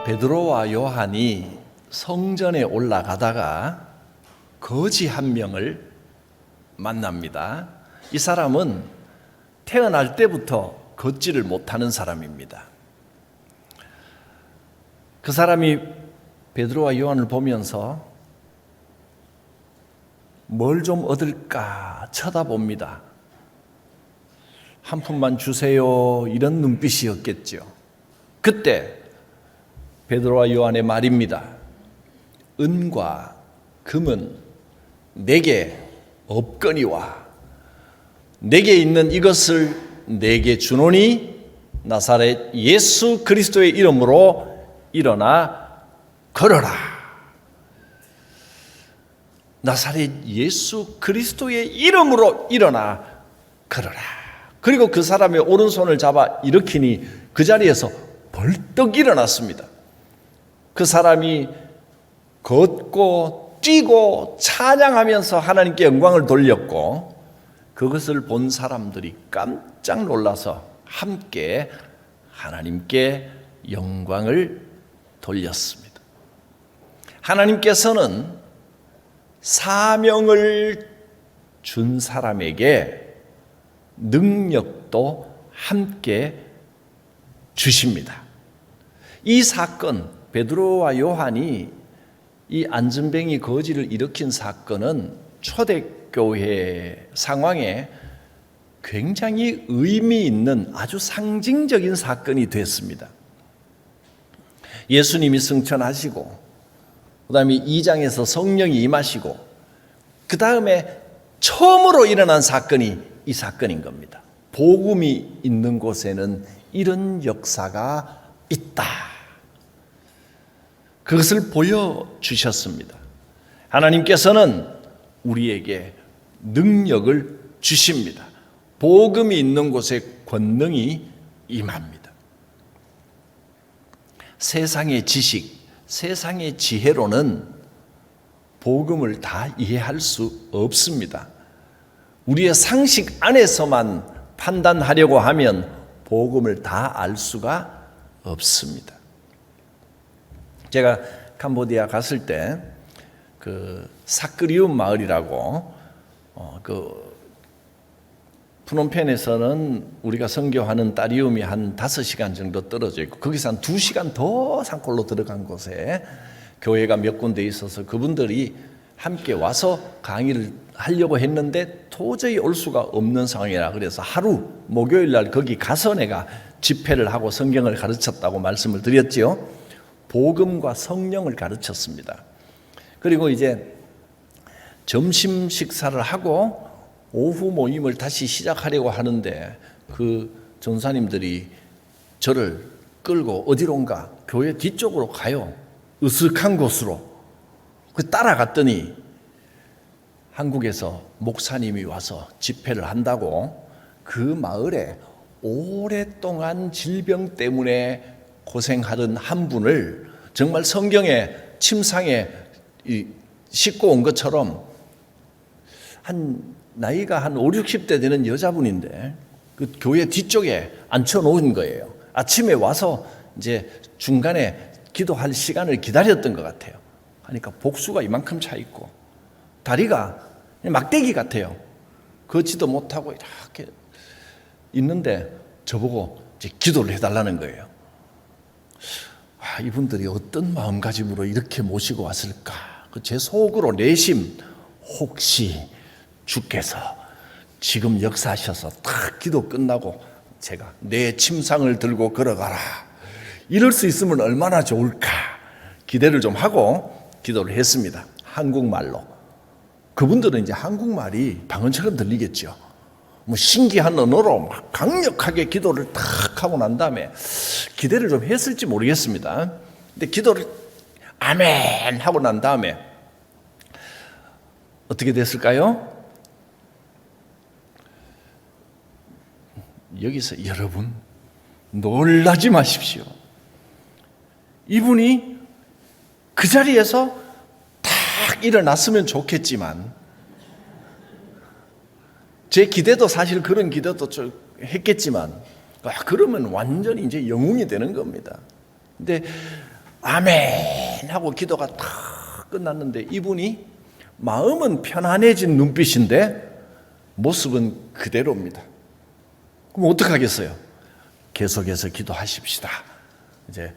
베드로와 요한이 성전에 올라가다가 거지 한 명을 만납니다. 이 사람은 태어날 때부터 걷지를 못하는 사람입니다. 그 사람이 베드로와 요한을 보면서 뭘 좀 얻을까 쳐다봅니다. 한 푼만 주세요, 이런 눈빛이었겠죠. 그때 베드로와 요한의 말입니다. 은과 금은 내게 없거니와 내게 있는 이것을 내게 주노니 나사렛 예수 그리스도의 이름으로 일어나 걸어라. 나사렛 예수 그리스도의 이름으로 일어나 걸어라. 그리고 그 사람의 오른손을 잡아 일으키니 그 자리에서 벌떡 일어났습니다. 그 사람이 걷고 뛰고 찬양하면서 하나님께 영광을 돌렸고, 그것을 본 사람들이 깜짝 놀라서 함께 하나님께 영광을 돌렸습니다. 하나님께서는 사명을 준 사람에게 능력도 함께 주십니다. 이 사건, 베드로와 요한이 이 안전뱅이 거지를 일으킨 사건은 초대교회 상황에 굉장히 의미 있는 아주 상징적인 사건이 됐습니다. 예수님이 승천하시고, 그 다음에 2장에서 성령이 임하시고, 그 다음에 처음으로 일어난 사건이 이 사건인 겁니다. 복음이 있는 곳에는 이런 역사가 있다. 그것을 보여주셨습니다. 하나님께서는 우리에게 능력을 주십니다. 복음이 있는 곳에 권능이 임합니다. 세상의 지식, 세상의 지혜로는 복음을 다 이해할 수 없습니다. 우리의 상식 안에서만 판단하려고 하면 복음을 다 알 수가 없습니다. 제가 캄보디아 갔을 때 그 사크리움 마을이라고 그 프놈펜에서는 우리가 선교하는 따리움이 한 5시간 정도 떨어져 있고, 거기서 한 2시간 더 산골로 들어간 곳에 교회가 몇 군데 있어서 그분들이 함께 와서 강의를 하려고 했는데 도저히 올 수가 없는 상황이라, 그래서 하루 목요일 날 거기 가서 내가 집회를 하고 성경을 가르쳤다고 말씀을 드렸지요. 복음과 성령을 가르쳤습니다. 그리고 이제 점심 식사를 하고 오후 모임을 다시 시작하려고 하는데 그 전사님들이 저를 끌고 어디론가 교회 뒤쪽으로 가요. 으슥한 곳으로. 그 따라갔더니 한국에서 목사님이 와서 집회를 한다고 그 마을에 오랫동안 질병 때문에 고생하던 한 분을 정말 성경에 침상에 싣고 온 것처럼, 나이가 한 5, 60대 되는 여자분인데 그 교회 뒤쪽에 앉혀놓은 거예요. 아침에 와서 이제 중간에 기도할 시간을 기다렸던 것 같아요. 그러니까 복수가 이만큼 차 있고 다리가 막대기 같아요. 걷지도 못하고 이렇게 있는데 저보고 이제 기도를 해달라는 거예요. 이분들이 어떤 마음가짐으로 이렇게 모시고 왔을까? 제 속으로 내심, 혹시 주께서 지금 역사하셔서 딱 기도 끝나고 제가 내 침상을 들고 걸어가라, 이럴 수 있으면 얼마나 좋을까 기대를 좀 하고 기도를 했습니다. 한국말로. 그분들은 이제 한국말이 방언처럼 들리겠죠. 뭐 신기한 언어로 막 강력하게 기도를 탁 하고 난 다음에 기대를 좀 했을지 모르겠습니다. 근데 기도를 아멘 하고 난 다음에 어떻게 됐을까요? 여기서 여러분 놀라지 마십시오. 이분이 그 자리에서 딱 일어났으면 좋겠지만, 제 기대도 사실 그런 기대도 했겠지만, 그러면 완전히 이제 영웅이 되는 겁니다. 근데 아멘 하고 기도가 다 끝났는데 이분이 마음은 편안해진 눈빛인데 모습은 그대로입니다. 그럼 어떡하겠어요? 계속해서 기도하십시다. 이제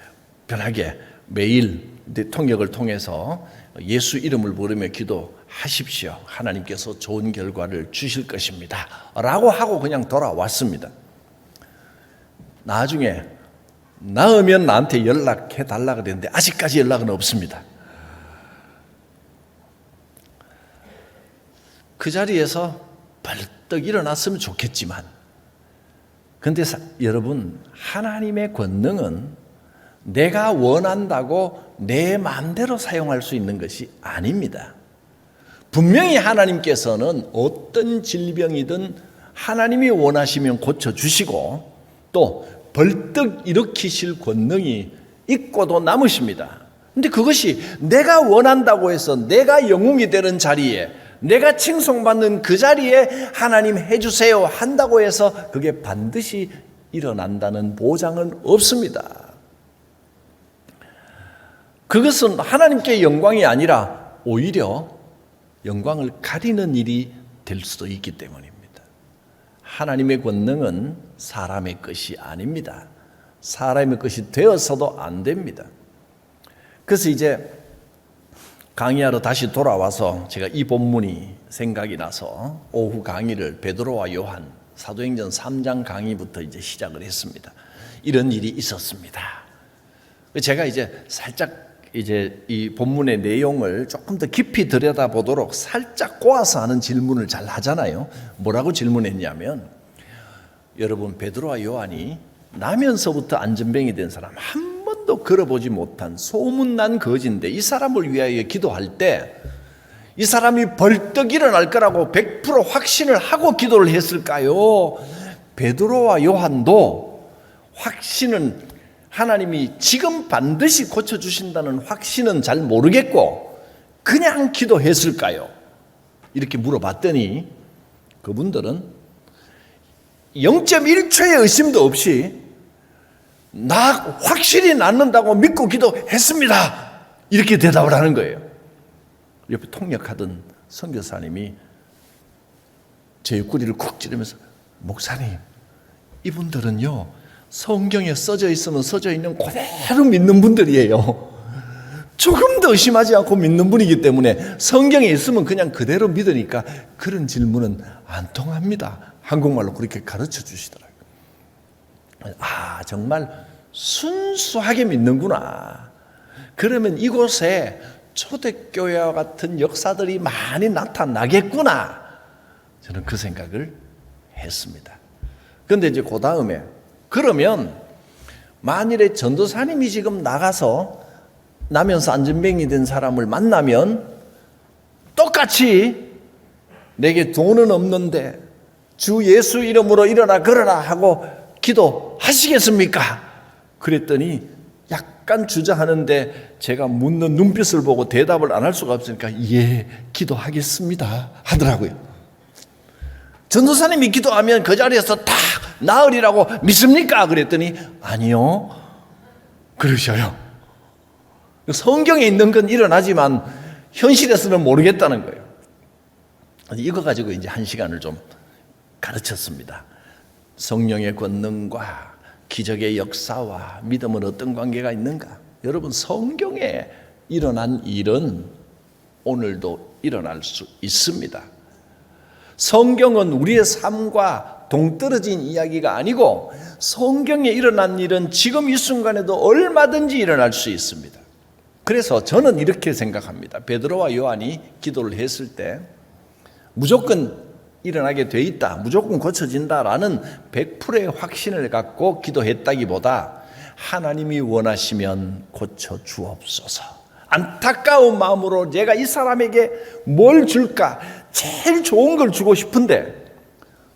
편하게 매일 통역을 통해서 예수 이름을 부르며 기도하십시오. 하나님께서 좋은 결과를 주실 것입니다. 라고 하고 그냥 돌아왔습니다. 나중에 나으면 나한테 연락해 달라고 그랬는데 아직까지 연락은 없습니다. 그 자리에서 벌떡 일어났으면 좋겠지만 근데 여러분, 하나님의 권능은 내가 원한다고 내 마음대로 사용할 수 있는 것이 아닙니다. 분명히 하나님께서는 어떤 질병이든 하나님이 원하시면 고쳐주시고 또 벌떡 일으키실 권능이 있고도 남으십니다. 근데 그것이 내가 원한다고 해서 내가 영웅이 되는 자리에, 내가 칭송받는 그 자리에 하나님 해주세요 한다고 해서 그게 반드시 일어난다는 보장은 없습니다. 그것은 하나님께 영광이 아니라 오히려 영광을 가리는 일이 될 수도 있기 때문입니다. 하나님의 권능은 사람의 것이 아닙니다. 사람의 것이 되어서도 안 됩니다. 그래서 이제 강의하러 다시 돌아와서 제가 이 본문이 생각이 나서 오후 강의를 베드로와 요한 사도행전 3장 강의부터 이제 시작을 했습니다. 이런 일이 있었습니다. 제가 이제 살짝 이제 이 본문의 내용을 조금 더 깊이 들여다보도록 살짝 꼬아서 하는 질문을 잘 하잖아요. 뭐라고 질문했냐면, 여러분 베드로와 요한이 나면서부터 안전병이 된 사람, 한 번도 걸어보지 못한 소문난 거지인데 이 사람을 위하여 기도할 때 이 사람이 벌떡 일어날 거라고 100% 확신을 하고 기도를 했을까요? 베드로와 요한도 확신은, 하나님이 지금 반드시 고쳐주신다는 확신은 잘 모르겠고 그냥 기도했을까요? 이렇게 물어봤더니 그분들은 0.1초의 의심도 없이 나 확실히 낫는다고 믿고 기도했습니다. 이렇게 대답을 하는 거예요. 옆에 통역하던 선교사님이 제 옆구리를 쿡 찌르면서, 목사님, 이분들은요 성경에 써져 있으면 써져 있는 그대로 믿는 분들이에요. 조금 더 의심하지 않고 믿는 분이기 때문에 성경에 있으면 그냥 그대로 믿으니까 그런 질문은 안 통합니다. 한국말로 그렇게 가르쳐 주시더라고요. 아, 정말 순수하게 믿는구나. 그러면 이곳에 초대교회와 같은 역사들이 많이 나타나겠구나. 저는 그 생각을 했습니다. 그런데 이제 그 다음에, 그러면 만일에 전도사님이 지금 나가서 나면서 안전병이 된 사람을 만나면 똑같이 내게 돈은 없는데 주 예수 이름으로 일어나 걸어라 하고 기도하시겠습니까? 그랬더니 약간 주저하는데 제가 묻는 눈빛을 보고 대답을 안 할 수가 없으니까 예, 기도하겠습니다 하더라고요. 전도사님이 기도하면 그 자리에서 다 나으리라고 믿습니까? 그랬더니 아니요, 그러셔요. 성경에 있는 건 일어나지만 현실에서는 모르겠다는 거예요. 이거 가지고 이제 1시간을 좀 가르쳤습니다. 성령의 권능과 기적의 역사와 믿음은 어떤 관계가 있는가? 여러분, 성경에 일어난 일은 오늘도 일어날 수 있습니다. 성경은 우리의 삶과 동떨어진 이야기가 아니고 성경에 일어난 일은 지금 이 순간에도 얼마든지 일어날 수 있습니다. 그래서 저는 이렇게 생각합니다. 베드로와 요한이 기도를 했을 때 무조건 일어나게 돼 있다, 무조건 고쳐진다라는 100%의 확신을 갖고 기도했다기보다 하나님이 원하시면 고쳐주옵소서, 안타까운 마음으로 내가 이 사람에게 뭘 줄까, 제일 좋은 걸 주고 싶은데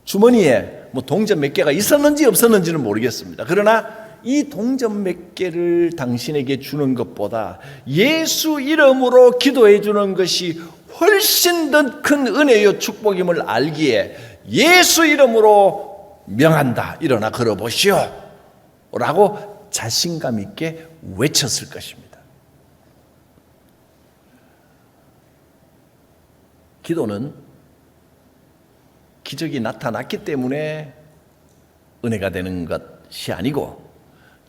주머니에 뭐 동전 몇 개가 있었는지 없었는지는 모르겠습니다. 그러나 이 동전 몇 개를 당신에게 주는 것보다 예수 이름으로 기도해 주는 것이 훨씬 더 큰 은혜요 축복임을 알기에 예수 이름으로 명한다, 일어나 걸어보시오 라고 자신감 있게 외쳤을 것입니다. 기도는 기적이 나타났기 때문에 은혜가 되는 것이 아니고,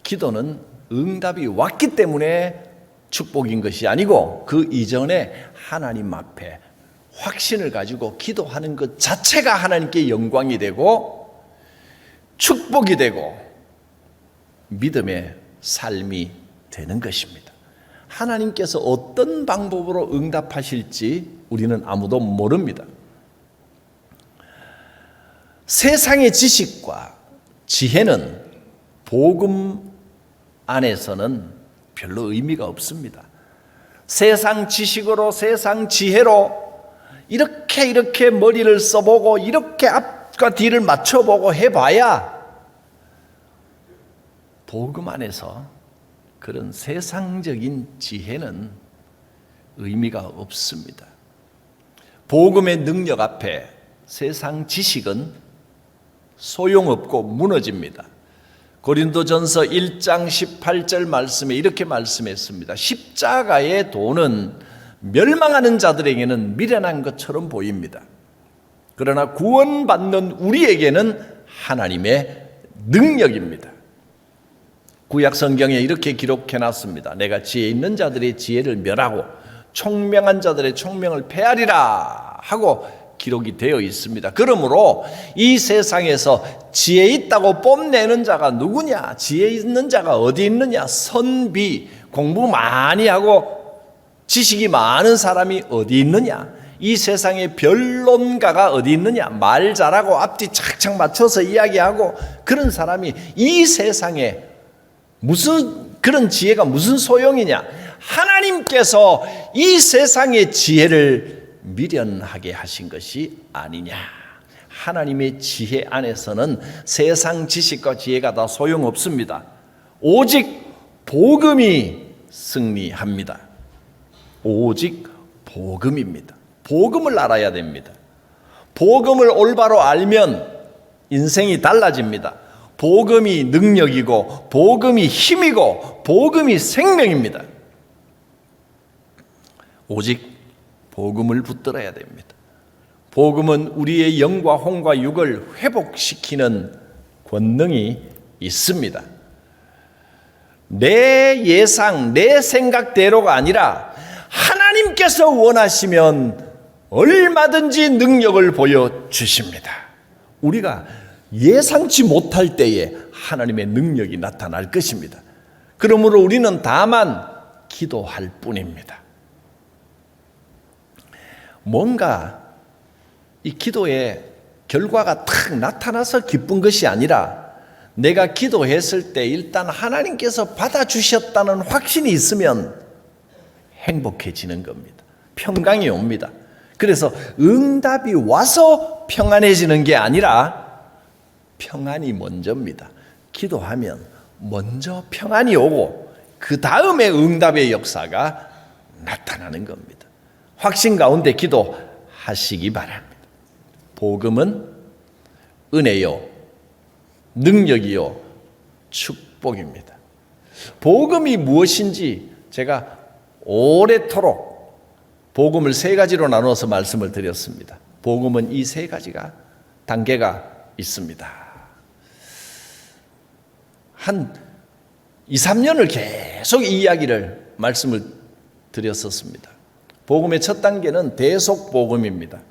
기도는 응답이 왔기 때문에 축복인 것이 아니고, 그 이전에 하나님 앞에 확신을 가지고 기도하는 것 자체가 하나님께 영광이 되고 축복이 되고 믿음의 삶이 되는 것입니다. 하나님께서 어떤 방법으로 응답하실지 우리는 아무도 모릅니다. 세상의 지식과 지혜는 복음 안에서는 별로 의미가 없습니다. 세상 지식으로, 세상 지혜로 이렇게 머리를 써보고 이렇게 앞과 뒤를 맞춰보고 해봐야 복음 안에서 그런 세상적인 지혜는 의미가 없습니다. 복음의 능력 앞에 세상 지식은 소용없고 무너집니다. 고린도전서 1장 18절 말씀에 이렇게 말씀했습니다. 십자가의 도는 멸망하는 자들에게는 미련한 것처럼 보입니다. 그러나 구원받는 우리에게는 하나님의 능력입니다. 구약 성경에 이렇게 기록해 놨습니다. 내가 지혜 있는 자들의 지혜를 멸하고 총명한 자들의 총명을 패하리라 하고 기록이 되어 있습니다. 그러므로 이 세상에서 지혜 있다고 뽐내는 자가 누구냐? 지혜 있는 자가 어디 있느냐? 선비, 공부 많이 하고 지식이 많은 사람이 어디 있느냐? 이 세상에 변론가가 어디 있느냐? 말 잘하고 앞뒤 착착 맞춰서 이야기하고 그런 사람이 이 세상에 무슨 그런 지혜가 무슨 소용이냐? 하나님께서 이 세상의 지혜를 미련하게 하신 것이 아니냐. 하나님의 지혜 안에서는 세상 지식과 지혜가 다 소용없습니다. 오직 복음이 승리합니다. 오직 복음입니다. 복음을 알아야 됩니다. 복음을 올바로 알면 인생이 달라집니다. 복음이 능력이고 복음이 힘이고 복음이 생명입니다. 오직 복음을 붙들어야 됩니다. 복음은 우리의 영과 혼과 육을 회복시키는 권능이 있습니다. 내 예상, 내 생각대로가 아니라 하나님께서 원하시면 얼마든지 능력을 보여주십니다. 우리가 예상치 못할 때에 하나님의 능력이 나타날 것입니다. 그러므로 우리는 다만 기도할 뿐입니다. 뭔가 이 기도의 결과가 탁 나타나서 기쁜 것이 아니라 내가 기도했을 때 일단 하나님께서 받아주셨다는 확신이 있으면 행복해지는 겁니다. 평강이 옵니다. 그래서 응답이 와서 평안해지는 게 아니라 평안이 먼저입니다. 기도하면 먼저 평안이 오고 그 다음에 응답의 역사가 나타나는 겁니다. 확신 가운데 기도하시기 바랍니다. 복음은 은혜요, 능력이요, 축복입니다. 복음이 무엇인지 제가 오래도록 복음을 세 가지로 나눠서 말씀을 드렸습니다. 복음은 이 세 가지가 단계가 있습니다. 한 2, 3년을 계속 이 이야기를 말씀을 드렸었습니다. 복음의 첫 단계는 대속복음입니다.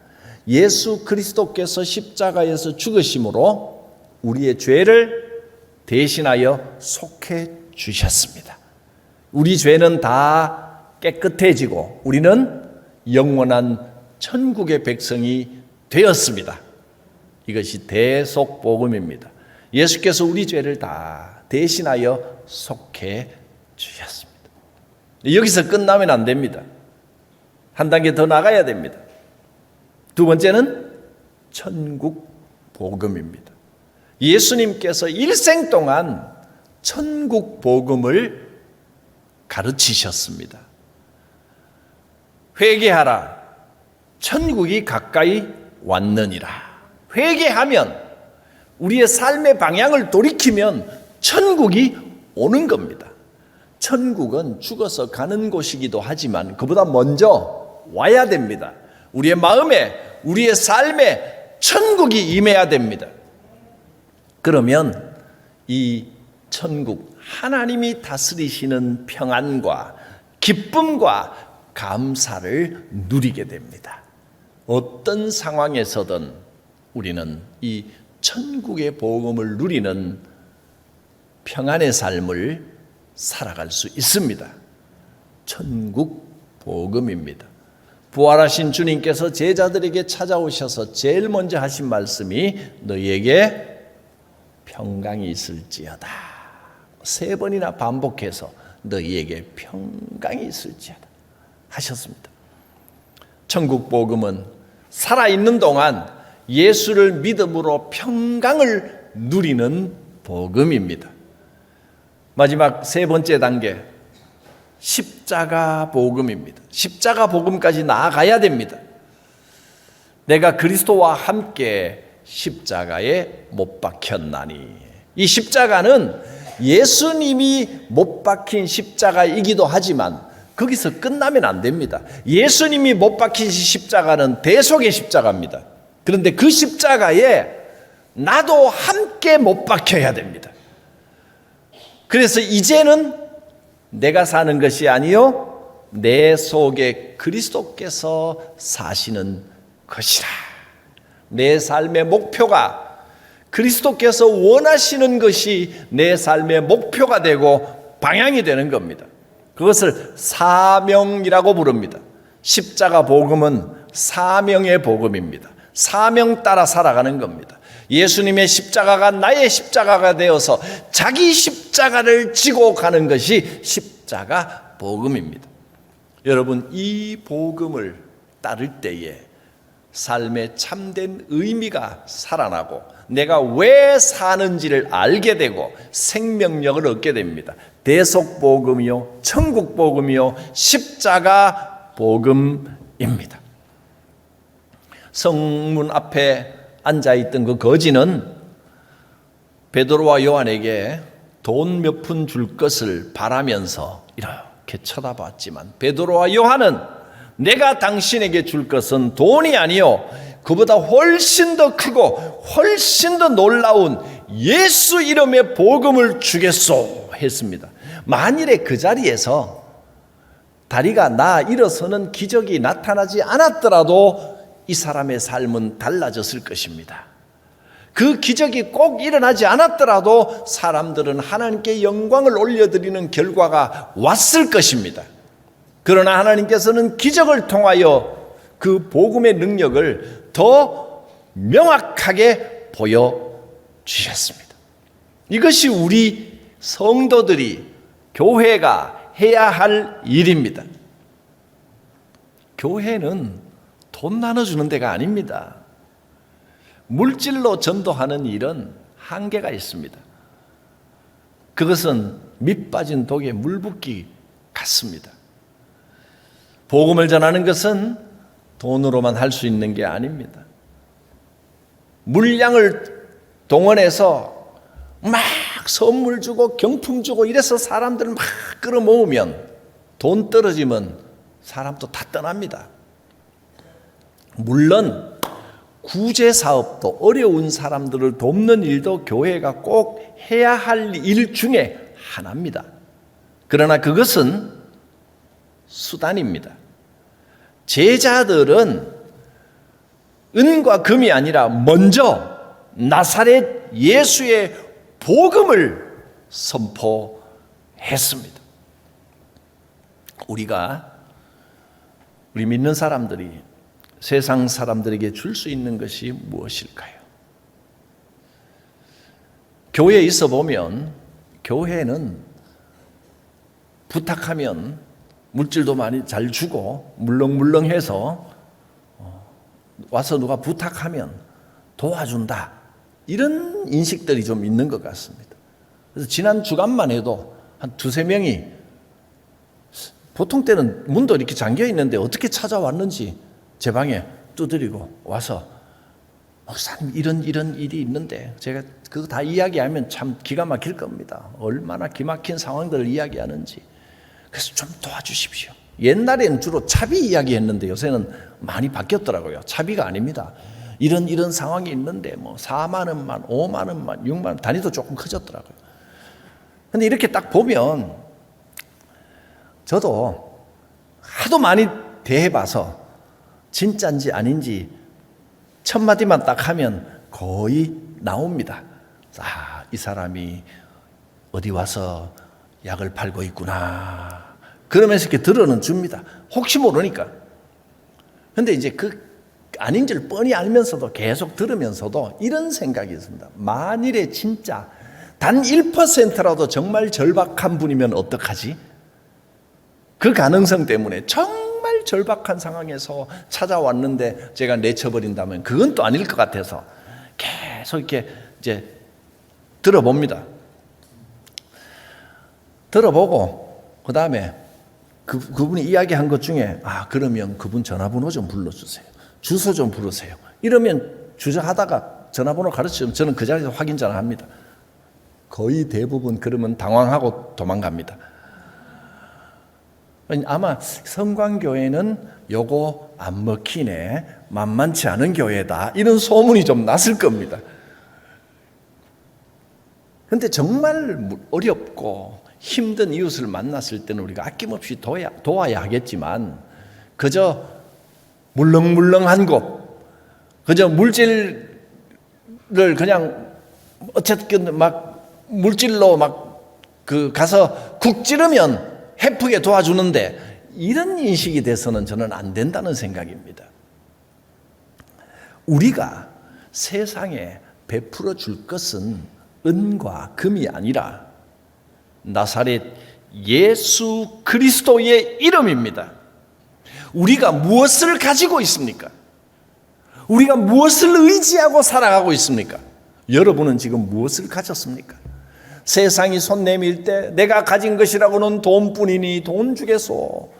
예수 그리스도께서 십자가에서 죽으심으로 우리의 죄를 대신하여 속해 주셨습니다. 우리 죄는 다 깨끗해지고 우리는 영원한 천국의 백성이 되었습니다. 이것이 대속복음입니다. 예수께서 우리 죄를 다 대신하여 속해 주셨습니다. 여기서 끝나면 안 됩니다. 한 단계 더 나가야 됩니다. 두 번째는 천국 복음입니다. 예수님께서 일생 동안 천국 복음을 가르치셨습니다. 회개하라. 천국이 가까이 왔느니라. 회개하면 우리의 삶의 방향을 돌이키면 천국이 오는 겁니다. 천국은 죽어서 가는 곳이기도 하지만 그보다 먼저 와야 됩니다. 우리의 마음에, 우리의 삶에 천국이 임해야 됩니다. 그러면 이 천국, 하나님이 다스리시는 평안과 기쁨과 감사를 누리게 됩니다. 어떤 상황에서든 우리는 이 천국의 복음을 누리는 평안의 삶을 살아갈 수 있습니다. 천국 복음입니다. 부활하신 주님께서 제자들에게 찾아오셔서 제일 먼저 하신 말씀이 너희에게 평강이 있을지어다. 3번이나 반복해서 너희에게 평강이 있을지어다 하셨습니다. 천국 복음은 살아있는 동안 예수를 믿음으로 평강을 누리는 복음입니다. 마지막 3번째 단계, 십자가 복음입니다. 십자가 복음까지 나아가야 됩니다. 내가 그리스도와 함께 십자가에 못 박혔나니. 이 십자가는 예수님이 못 박힌 십자가이기도 하지만 거기서 끝나면 안 됩니다. 예수님이 못 박힌 십자가는 대속의 십자가입니다. 그런데 그 십자가에 나도 함께 못 박혀야 됩니다. 그래서 이제는 내가 사는 것이 아니요 내 속에 그리스도께서 사시는 것이라. 내 삶의 목표가 그리스도께서 원하시는 것이 내 삶의 목표가 되고 방향이 되는 겁니다. 그것을 사명이라고 부릅니다. 십자가 복음은 사명의 복음입니다. 사명 따라 살아가는 겁니다. 예수님의 십자가가 나의 십자가가 되어서 자기 십자가를 지고 가는 것이 십자가 복음입니다. 여러분, 이 복음을 따를 때에 삶의 참된 의미가 살아나고 내가 왜 사는지를 알게 되고 생명력을 얻게 됩니다. 대속 복음이요, 천국 복음이요, 십자가 복음입니다. 성문 앞에 앉아있던 그 거지는 베드로와 요한에게 돈 몇 푼 줄 것을 바라면서 이렇게 쳐다봤지만 베드로와 요한은 내가 당신에게 줄 것은 돈이 아니요 그보다 훨씬 더 크고 훨씬 더 놀라운 예수 이름의 복음을 주겠소 했습니다. 만일에 그 자리에서 다리가 일어서는 기적이 나타나지 않았더라도 이 사람의 삶은 달라졌을 것입니다. 그 기적이 꼭 일어나지 않았더라도 사람들은 하나님께 영광을 올려드리는 결과가 왔을 것입니다. 그러나 하나님께서는 기적을 통하여 그 복음의 능력을 더 명확하게 보여주셨습니다. 이것이 우리 성도들이 교회가 해야 할 일입니다. 교회는 돈 나눠주는 데가 아닙니다. 물질로 전도하는 일은 한계가 있습니다. 그것은 밑 빠진 독에 물 붓기 같습니다. 복음을 전하는 것은 돈으로만 할 수 있는 게 아닙니다. 물량을 동원해서 막 선물 주고 경품 주고 이래서 사람들 막 끌어모으면 돈 떨어지면 사람도 다 떠납니다. 물론 구제 사업도 어려운 사람들을 돕는 일도 교회가 꼭 해야 할 일 중에 하나입니다. 그러나 그것은 수단입니다. 제자들은 은과 금이 아니라 먼저 나사렛 예수의 복음을 선포했습니다. 우리 믿는 사람들이 세상 사람들에게 줄 수 있는 것이 무엇일까요? 교회에 있어 보면 교회는 부탁하면 물질도 많이 잘 주고 물렁물렁해서 와서 누가 부탁하면 도와준다. 이런 인식들이 좀 있는 것 같습니다. 그래서 지난 주간만 해도 한 2-3명이 보통 때는 문도 이렇게 잠겨 있는데 어떻게 찾아왔는지 제 방에 두드리고 와서 목사님 이런 일이 있는데 제가 그거 다 이야기하면 참 기가 막힐 겁니다. 얼마나 기막힌 상황들을 이야기하는지. 그래서 좀 도와주십시오. 옛날에는 주로 차비 이야기 했는데 요새는 많이 바뀌었더라고요. 차비가 아닙니다. 이런 상황이 있는데 뭐 4만 원만, 5만 원만, 6만 원, 단위도 조금 커졌더라고요. 근데 이렇게 딱 보면 저도 하도 많이 대해봐서 진짜인지 아닌지 첫 마디만 딱 하면 거의 나옵니다. 아, 이 사람이 어디 와서 약을 팔고 있구나. 그러면서 이렇게 들어는 줍니다. 혹시 모르니까. 근데 이제 그 아닌 줄 뻔히 알면서도 계속 들으면서도 이런 생각이 있습니다. 만일에 진짜 단 1%라도 정말 절박한 분이면 어떡하지? 그 가능성 때문에 정말 절박한 상황에서 찾아왔는데 제가 내쳐버린다면 그건 또 아닐 것 같아서 계속 이렇게 이제 들어봅니다. 들어보고 그 다음에 그분이 이야기한 것 중에 그러면 그분 전화번호 좀 불러주세요. 주소 좀 부르세요. 이러면 주저하다가 전화번호 가르치면 저는 그 자리에서 확인 전화합니다. 거의 대부분 그러면 당황하고 도망갑니다. 아마 성광교회는 요거 안 먹히네, 만만치 않은 교회다, 이런 소문이 좀 났을 겁니다. 그런데 정말 어렵고 힘든 이웃을 만났을 때는 우리가 아낌없이 도와야 하겠지만 그저 물렁물렁한 곳, 그저 물질을 그냥 어쨌든 막 물질로 가서 국 찌르면 해프게 도와주는데 이런 인식이 돼서는 저는 안 된다는 생각입니다. 우리가 세상에 베풀어 줄 것은 은과 금이 아니라 나사렛 예수 그리스도의 이름입니다. 우리가 무엇을 가지고 있습니까? 우리가 무엇을 의지하고 살아가고 있습니까? 여러분은 지금 무엇을 가졌습니까? 세상이 손 내밀 때 내가 가진 것이라고는 돈뿐이니 돈 주겠소.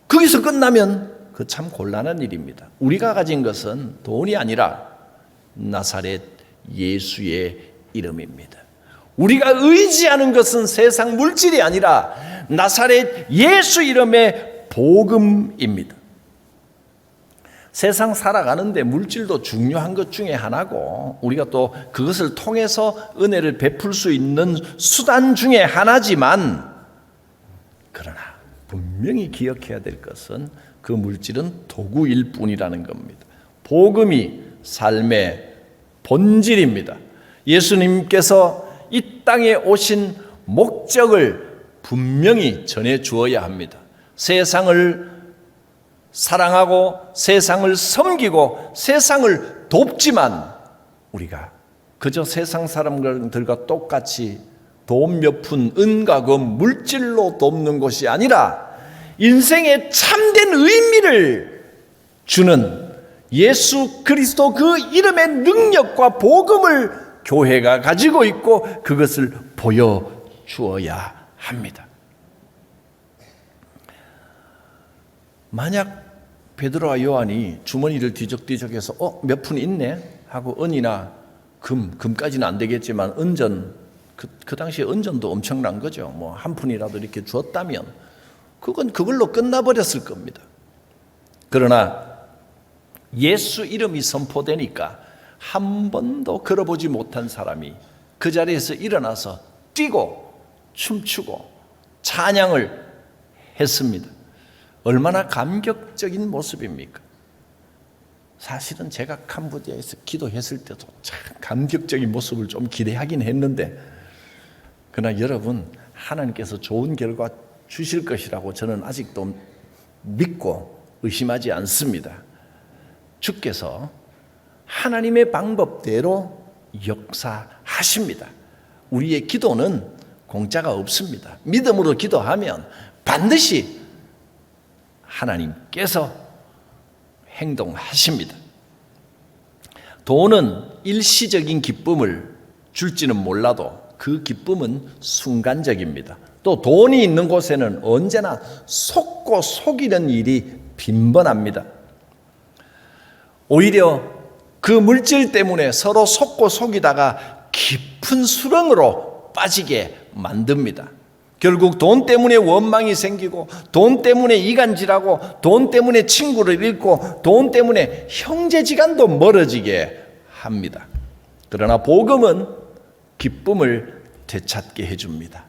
거기서 끝나면 그 참 곤란한 일입니다. 우리가 가진 것은 돈이 아니라 나사렛 예수의 이름입니다. 우리가 의지하는 것은 세상 물질이 아니라 나사렛 예수 이름의 복음입니다. 세상 살아가는데 물질도 중요한 것 중에 하나고 우리가 또 그것을 통해서 은혜를 베풀 수 있는 수단 중에 하나지만 그러나 분명히 기억해야 될 것은 그 물질은 도구일 뿐이라는 겁니다. 복음이 삶의 본질입니다. 예수님께서 이 땅에 오신 목적을 분명히 전해 주어야 합니다. 세상을 사랑하고 세상을 섬기고 세상을 돕지만 우리가 그저 세상 사람들과 똑같이 돈 몇 푼, 은과 금, 물질로 돕는 것이 아니라 인생의 참된 의미를 주는 예수 그리스도 그 이름의 능력과 복음을 교회가 가지고 있고 그것을 보여주어야 합니다. 만약 베드로와 요한이 주머니를 뒤적뒤적해서 몇 푼 있네 하고 은이나 금까지는 안 되겠지만 은전, 그 당시에 은전도 엄청난 거죠. 뭐 한 푼이라도 이렇게 주었다면 그건 그걸로 끝나버렸을 겁니다. 그러나 예수 이름이 선포되니까 한 번도 걸어보지 못한 사람이 그 자리에서 일어나서 뛰고 춤추고 찬양을 했습니다. 얼마나 감격적인 모습입니까? 사실은 제가 캄보디아에서 기도했을 때도 참 감격적인 모습을 좀 기대하긴 했는데 그러나 여러분 하나님께서 좋은 결과 주실 것이라고 저는 아직도 믿고 의심하지 않습니다. 주께서 하나님의 방법대로 역사하십니다. 우리의 기도는 공짜가 없습니다. 믿음으로 기도하면 반드시 하나님께서 행동하십니다. 돈은 일시적인 기쁨을 줄지는 몰라도 그 기쁨은 순간적입니다. 또 돈이 있는 곳에는 언제나 속고 속이는 일이 빈번합니다. 오히려 그 물질 때문에 서로 속고 속이다가 깊은 수렁으로 빠지게 만듭니다. 결국 돈 때문에 원망이 생기고, 돈 때문에 이간질하고, 돈 때문에 친구를 잃고, 돈 때문에 형제지간도 멀어지게 합니다. 그러나 복음은 기쁨을 되찾게 해줍니다.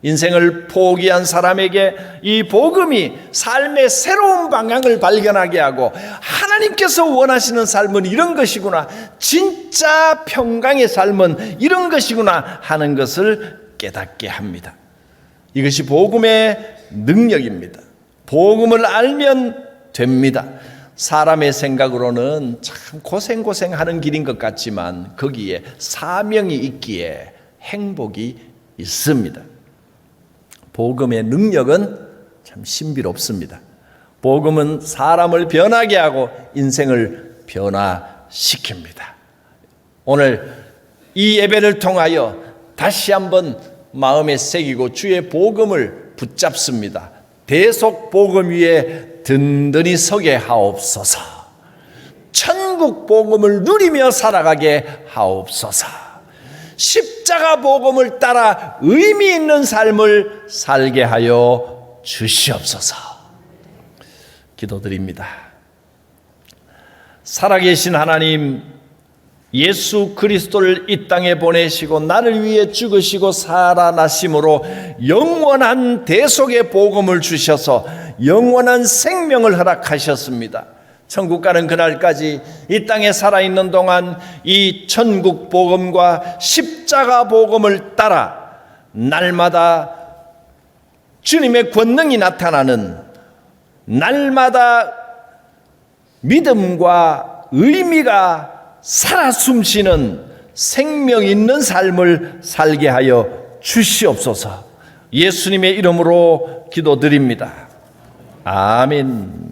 인생을 포기한 사람에게 이 복음이 삶의 새로운 방향을 발견하게 하고, 하나님께서 원하시는 삶은 이런 것이구나, 진짜 평강의 삶은 이런 것이구나 하는 것을 깨닫게 합니다. 이것이 복음의 능력입니다. 복음을 알면 됩니다. 사람의 생각으로는 참 고생하는 길인 것 같지만 거기에 사명이 있기에 행복이 있습니다. 복음의 능력은 참 신비롭습니다. 복음은 사람을 변하게 하고 인생을 변화시킵니다. 오늘 이 예배를 통하여 다시 한번 마음에 새기고 주의 복음을 붙잡습니다. 대속 복음 위에 든든히 서게 하옵소서. 천국 복음을 누리며 살아가게 하옵소서. 십자가 복음을 따라 의미 있는 삶을 살게 하여 주시옵소서. 기도드립니다. 살아계신 하나님, 예수 그리스도를 이 땅에 보내시고 나를 위해 죽으시고 살아나심으로 영원한 대속의 복음을 주셔서 영원한 생명을 허락하셨습니다. 천국 가는 그날까지 이 땅에 살아있는 동안 이 천국 복음과 십자가 복음을 따라 날마다 주님의 권능이 나타나는, 날마다 믿음과 의미가 살아 숨쉬는 생명 있는 삶을 살게 하여 주시옵소서. 예수님의 이름으로 기도드립니다. 아멘.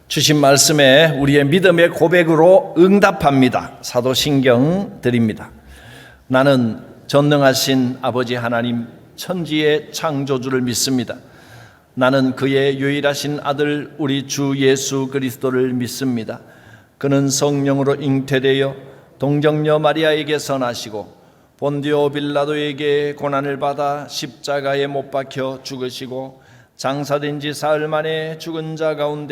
주신 말씀에 우리의 믿음의 고백으로 응답합니다. 사도신경 드립니다. 나는 전능하신 아버지 하나님 천지의 창조주를 믿습니다. 나는 그의 유일하신 아들 우리 주 예수 그리스도를 믿습니다. 그는 성령으로 잉태되어 동정녀 마리아에게서 나시고 본디오 빌라도에게 고난을 받아 십자가에 못 박혀 죽으시고 장사된 지 사흘 만에 죽은 자 가운데